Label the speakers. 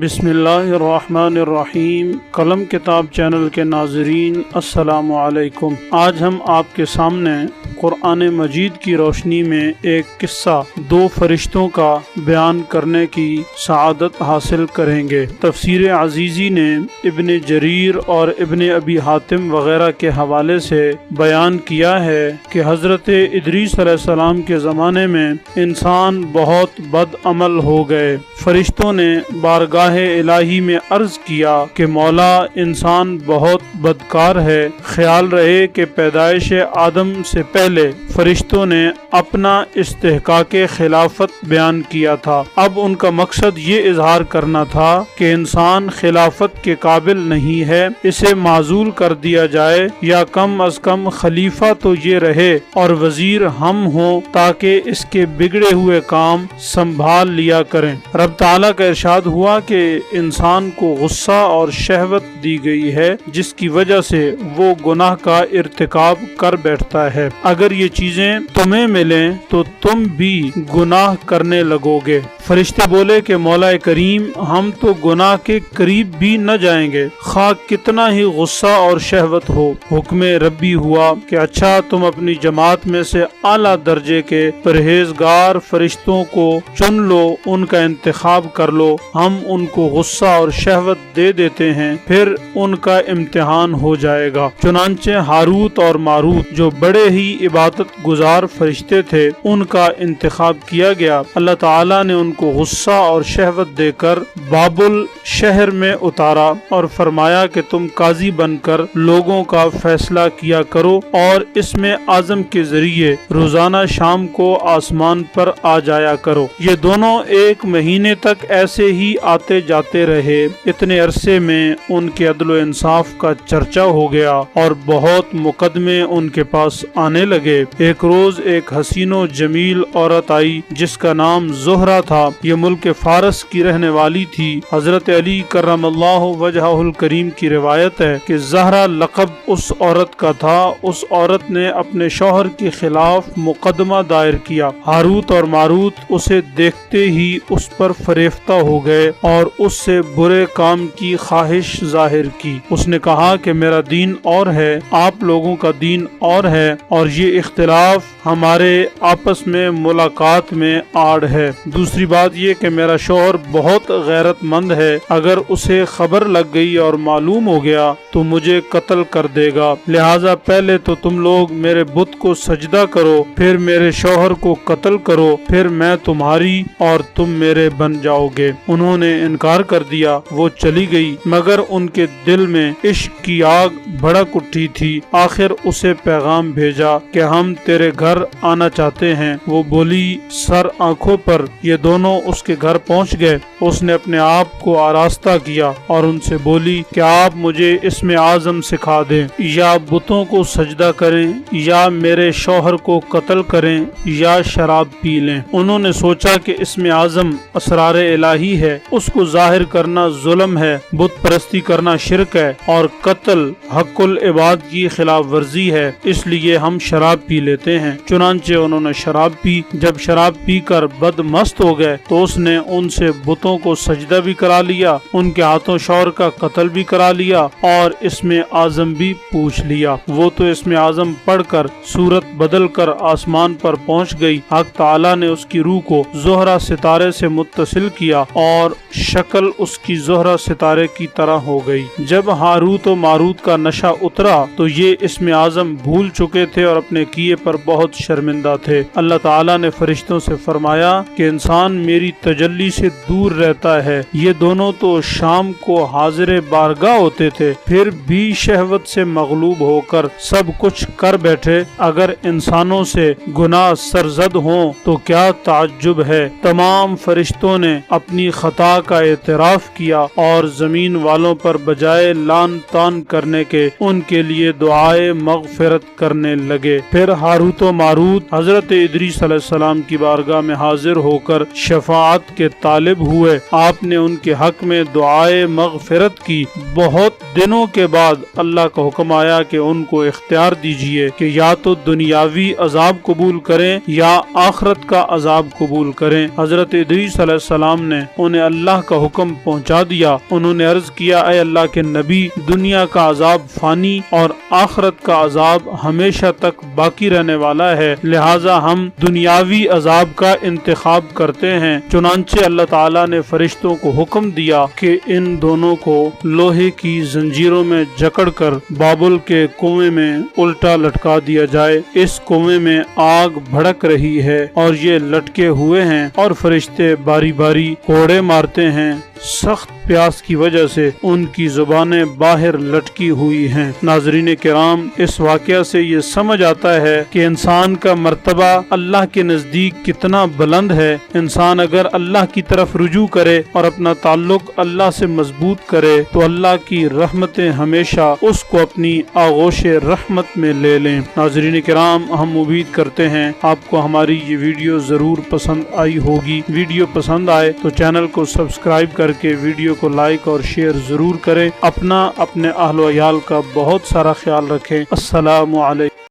Speaker 1: بسم اللہ الرحمن الرحیم۔ قلم کتاب چینل کے ناظرین السلام علیکم۔ آج ہم آپ کے سامنے قرآن مجید کی روشنی میں ایک قصہ دو فرشتوں کا بیان کرنے کی سعادت حاصل کریں گے۔ تفسیر عزیزی نے ابن جریر اور ابن ابی حاتم وغیرہ کے حوالے سے بیان کیا ہے کہ حضرت ادریس علیہ السلام کے زمانے میں انسان بہت بد عمل ہو گئے۔ فرشتوں نے بارگاہ الہی میں عرض کیا کہ مولا، انسان بہت بدکار ہے۔ خیال رہے کہ پیدائش آدم سے پہلے فرشتوں نے اپنا استحقاق خلافت بیان کیا تھا۔ اب ان کا مقصد یہ اظہار کرنا تھا کہ انسان خلافت کے قابل نہیں ہے، اسے معزول کر دیا جائے، یا کم از کم خلیفہ تو یہ رہے اور وزیر ہم ہوں تاکہ اس کے بگڑے ہوئے کام سنبھال لیا کریں۔ رب تعالیٰ کا ارشاد ہوا کہ انسان کو غصہ اور شہوت دی گئی ہے، جس کی وجہ سے وہ گناہ کا ارتکاب کر بیٹھتا ہے۔ اگر یہ چیزیں تمہیں ملیں تو تم بھی گناہ کرنے لگو گے۔ فرشتے بولے کہ مولا کریم، ہم تو گناہ کے قریب بھی نہ جائیں گے، خواہ کتنا ہی غصہ اور شہوت ہو۔ حکم ربی ہوا کہ اچھا، تم اپنی جماعت میں سے اعلیٰ درجے کے پرہیزگار فرشتوں کو چن لو، ان کا انتخاب کر لو، ہم ان کو غصہ اور شہوت دے دیتے ہیں، پھر ان کا امتحان ہو جائے گا۔ چنانچہ ہاروت اور ماروت جو بڑے ہی عبادت گزار فرشتے تھے، ان کا انتخاب کیا گیا۔ اللہ تعالیٰ نے ان کو غصہ اور شہوت دے کر بابل شہر میں اتارا اور فرمایا کہ تم قاضی بن کر لوگوں کا فیصلہ کیا کرو، اور اس میں اعظم کے ذریعے روزانہ شام کو آسمان پر آ جایا کرو۔ یہ دونوں ایک مہینے تک ایسے ہی آتے جاتے رہے۔ اتنے عرصے میں ان کے عدل و انصاف کا چرچا ہو گیا اور بہت مقدمے ان کے پاس آنے لگے۔ ایک روز ایک حسین و جمیل عورت آئی جس کا نام زہرہ تھا۔ یہ ملک فارس کی رہنے والی تھی۔ حضرت علی کرم اللہ وجہہ الکریم کی روایت ہے کہ زہرہ لقب اس عورت کا تھا۔ اس عورت نے اپنے شوہر کے خلاف مقدمہ دائر کیا۔ ہاروت اور ماروت اسے دیکھتے ہی اس پر فریفتہ ہو گئے اور اس سے برے کام کی خواہش ظاہر کی۔ اس نے کہا کہ میرا دین اور ہے، آپ لوگوں کا دین اور ہے، اور یہ اختلاف ہمارے آپس میں ملاقات میں آڑ ہے۔ دوسری بات یہ کہ میرا شوہر بہت غیرت مند ہے، اگر اسے خبر لگ گئی اور معلوم ہو گیا تو مجھے قتل کر دے گا، لہٰذا پہلے تو تم لوگ میرے بت کو سجدہ کرو، پھر میرے شوہر کو قتل کرو، پھر میں تمہاری اور تم میرے بن جاؤ گے۔ انہوں نے انکار کر دیا۔ وہ چلی گئی، مگر ان کے دل میں عشق کی آگ بھڑک اٹھی تھی۔ آخر اسے پیغام بھیجا کہ ہم تیرے گھر آنا چاہتے ہیں۔ وہ بولی سر آنکھوں پر۔ یہ دونوں اس کے گھر پہنچ گئے۔ اس نے اپنے آپ کو آراستہ کیا اور ان سے بولی کہ آپ مجھے اسم اعظم سکھا دیں، یا بتوں کو سجدہ کریں، یا میرے شوہر کو قتل کریں، یا شراب پی لیں۔ انہوں نے سوچا کہ اسم اعظم اسرار الہی ہے، اس کو ظاہر کرنا ظلم ہے، بت پرستی کرنا شرک ہے، اور قتل حق العباد کی خلاف ورزی ہے، اس لیے ہم شراب پی لیتے ہیں۔ چنانچہ انہوں نے شراب پی۔ جب شراب پی کر بد مست ہو گئے تو اس نے ان سے بتوں کو سجدہ بھی کرا لیا، ان کے ہاتھوں شوہر کا قتل بھی کرا لیا، اور اسم اعظم بھی پوچھ لیا۔ وہ تو اسم اعظم پڑھ کر صورت بدل کر آسمان پر پہنچ گئی۔ حق تعالیٰ نے اس کی روح کو زہرہ ستارے سے متصل کیا اور شکل اس کی زہرہ ستارے کی طرح ہو گئی۔ جب ہاروت و ماروت کا نشہ اترا تو یہ اسم اعظم بھول چکے تھے اور اپنے کیے پر بہت شرمندہ تھے۔ اللہ تعالیٰ نے فرشتوں سے فرمایا کہ انسان میری تجلی سے دور رہتا ہے۔ یہ دونوں تو شام کو حاضر بارگاہ ہوتے تھے، پھر بھی شہوت سے مغلوب ہو کر سب کچھ کر بیٹھے۔ اگر انسانوں سے گناہ سرزد ہوں تو کیا تعجب ہے۔ تمام فرشتوں نے اپنی خطا کا اعتراف کیا اور زمین والوں پر بجائے لان تان کرنے کے ان کے لیے دعائے مغفرت کرنے لگے۔ پھر ہاروت و ماروت حضرت ادریس علیہ السلام کی بارگاہ میں حاضر ہو کر شفاعت کے طالب ہوئے۔ آپ نے ان کے حق میں دعائے مغفرت کی۔ بہت دنوں کے بعد اللہ کا حکم آیا کہ ان کو اختیار دیجیے کہ یا تو دنیاوی عذاب قبول کریں یا آخرت کا عذاب قبول کریں۔ حضرت ادریس علیہ السلام نے انہیں اللہ کا حکم پہنچا دیا۔ انہوں نے عرض کیا اے اللہ کے نبی، دنیا کا عذاب فانی اور آخرت کا عذاب ہمیشہ تک باقی رہنے والا ہے، لہٰذا ہم دنیاوی عذاب کا انتخاب کرتے ہیں۔ چنانچہ اللہ تعالیٰ نے فرشتوں کو حکم دیا کہ ان دونوں کو لوہے کی زنجیروں میں جکڑ کر بابل کے کنویں میں الٹا لٹکا دیا جائے۔ اس کنویں میں آگ بھڑک رہی ہے اور یہ لٹکے ہوئے ہیں اور فرشتے باری باری کوڑے مارتے ہیں، سخت پیاس کی وجہ سے ان کی زبانیں باہر لٹکی ہوئی ہیں۔ ناظرین کرام، اس واقعہ سے یہ سمجھ آتا ہے کہ انسان کا مرتبہ اللہ کے نزدیک کتنا بلند ہے۔ انسان اگر اللہ کی طرف رجوع کرے اور اپنا تعلق اللہ سے مضبوط کرے تو اللہ کی رحمتیں ہمیشہ اس کو اپنی آغوش رحمت میں لے لیں۔ ناظرین کرام، ہم امید کرتے ہیں آپ کو ہماری یہ ویڈیو ضرور پسند آئی ہوگی۔ ویڈیو پسند آئے تو چینل کو سبسکرائب کر کے ویڈیو کو لائک اور شیئر ضرور کریں۔ اپنا اپنے اہل و عیال کا بہت سارا خیال رکھیں۔ السلام علیکم۔